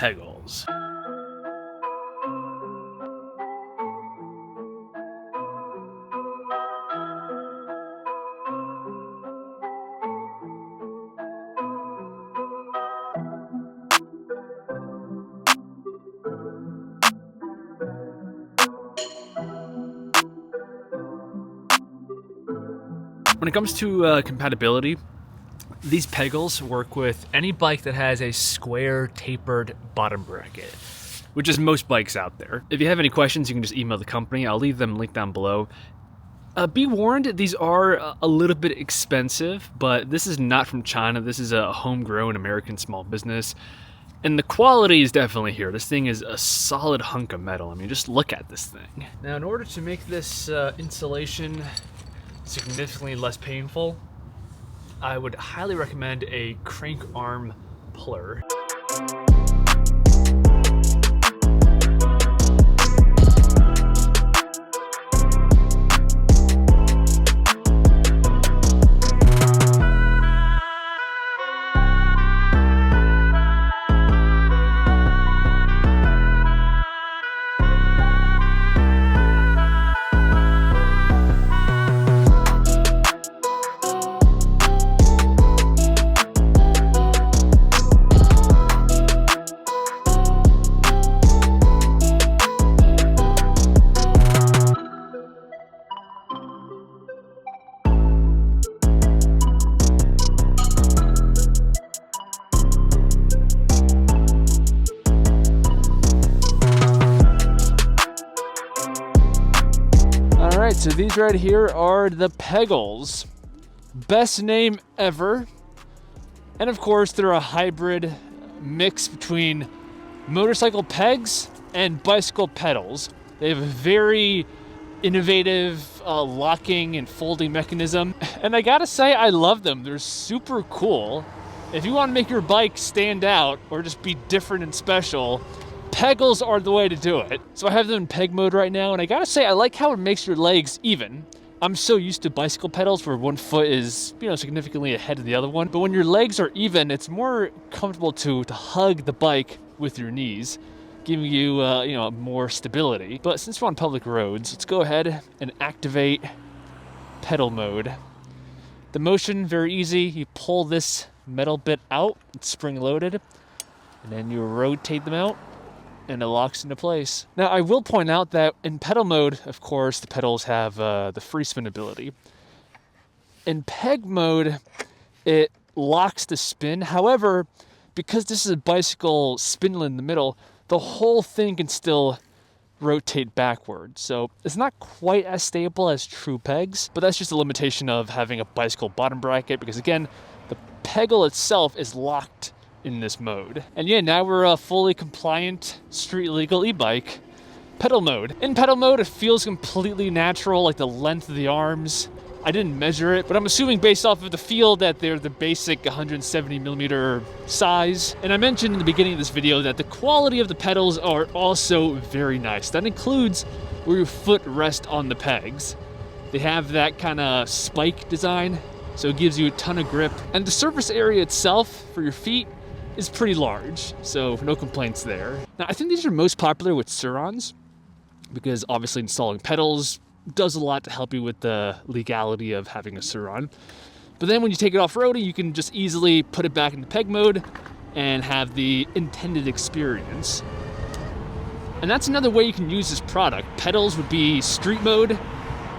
pegals. When it comes to compatibility, these pegals work with any bike that has a square tapered bottom bracket, which is most bikes out there. If you have any questions, you can just email the company. I'll leave them linked down below. Be warned, these are a little bit expensive, but this is not from China. This is a homegrown American small business. And the quality is definitely here. This thing is a solid hunk of metal. I mean, just look at this thing. Now, in order to make this installation significantly less painful, I would highly recommend a crank arm puller. So these right here are the pegals. Best name ever. And of course, they're a hybrid mix between motorcycle pegs and bicycle pedals. They have a very innovative locking and folding mechanism. And I gotta say, I love them. They're super cool. If you want to make your bike stand out or just be different and special, pegals are the way to do it. So I have them in peg mode right now, and I gotta say, I like how it makes your legs even. I'm so used to bicycle pedals where one foot is, significantly ahead of the other one. But when your legs are even, it's more comfortable to hug the bike with your knees, giving you, more stability. But since we're on public roads, let's go ahead and activate pedal mode. The motion, very easy. You pull this metal bit out, it's spring loaded, and then you rotate them out, and it locks into place. Now, I will point out that in pedal mode, of course, the pedals have the free spin ability. In peg mode, it locks the spin. However, because this is a bicycle spindle in the middle, the whole thing can still rotate backwards. So it's not quite as stable as true pegs, but that's just a limitation of having a bicycle bottom bracket, because again, the pegal itself is locked in this mode. And yeah, now we're a fully compliant, street legal e-bike. Pedal mode. In pedal mode, it feels completely natural, like the length of the arms. I didn't measure it, but I'm assuming based off of the feel that they're the basic 170 millimeter size. And I mentioned in the beginning of this video that the quality of the pedals are also very nice. That includes where your foot rests on the pegs. They have that kind of spike design, so it gives you a ton of grip. And the surface area itself for your feet is pretty large, so no complaints there. Now, I think these are most popular with Surons, because obviously installing pedals does a lot to help you with the legality of having a Suron. But then when you take it off-roading, you can just easily put it back into peg mode and have the intended experience. And that's another way you can use this product. Pedals would be street mode,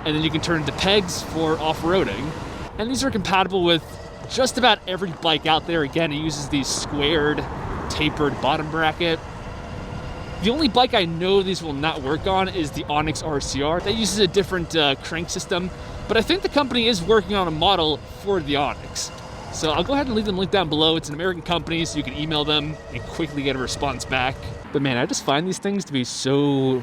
and then you can turn into pegs for off-roading. And these are compatible with just about every bike out there. Again, it uses the squared, tapered bottom bracket. The only bike I know these will not work on is the Onyx RCR. That uses a different crank system, but I think the company is working on a model for the Onyx. So I'll go ahead and leave them linked down below. It's an American company, so you can email them and quickly get a response back. But man, I just find these things to be so,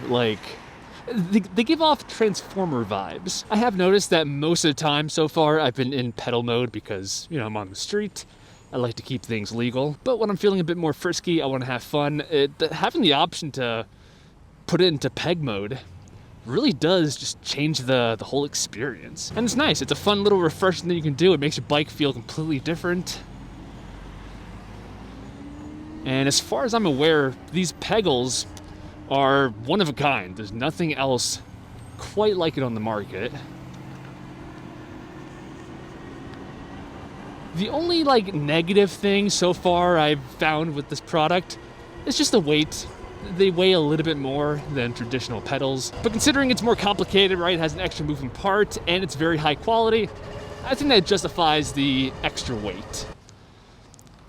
they give off Transformer vibes. I have noticed that most of the time so far I've been in pedal mode because, I'm on the street. I like to keep things legal. But when I'm feeling a bit more frisky, I want to have fun, having the option to put it into peg mode really does just change the whole experience. And it's nice. It's a fun little refreshing that you can do. It makes your bike feel completely different. And as far as I'm aware, these pegals are one of a kind. There's nothing else quite like it on the market. The only like negative thing so far I've found with this product is just the weight. They weigh a little bit more than traditional pedals, but considering it's more complicated, right, it has an extra moving part and it's very high quality, I think that justifies the extra weight.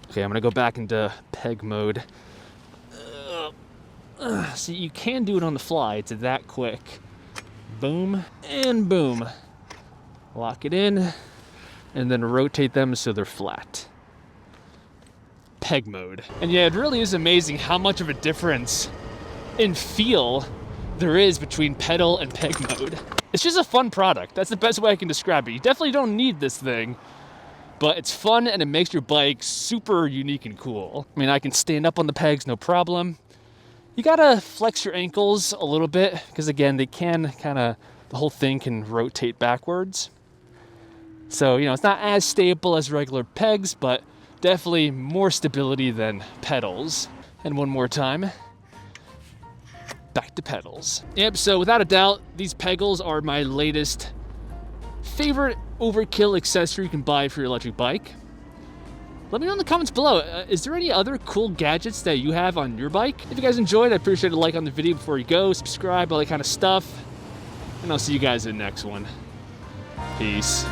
Okay, I'm gonna go back into peg mode. See, you can do it on the fly, it's that quick. Boom and boom. Lock it in and then rotate them so they're flat. Peg mode. And yeah, it really is amazing how much of a difference in feel there is between pedal and peg mode. It's just a fun product. That's the best way I can describe it. You definitely don't need this thing, but it's fun and it makes your bike super unique and cool. I mean, I can stand up on the pegs, no problem. You gotta flex your ankles a little bit because again, they can the whole thing can rotate backwards. So, you know, it's not as stable as regular pegs, but definitely more stability than pedals. And one more time, back to pedals. Yep, so without a doubt, these pegals are my latest favorite overkill accessory you can buy for your electric bike. Let me know in the comments below, is there any other cool gadgets that you have on your bike? If you guys enjoyed, I'd appreciate a like on the video before you go, subscribe, all that kind of stuff. And I'll see you guys in the next one. Peace.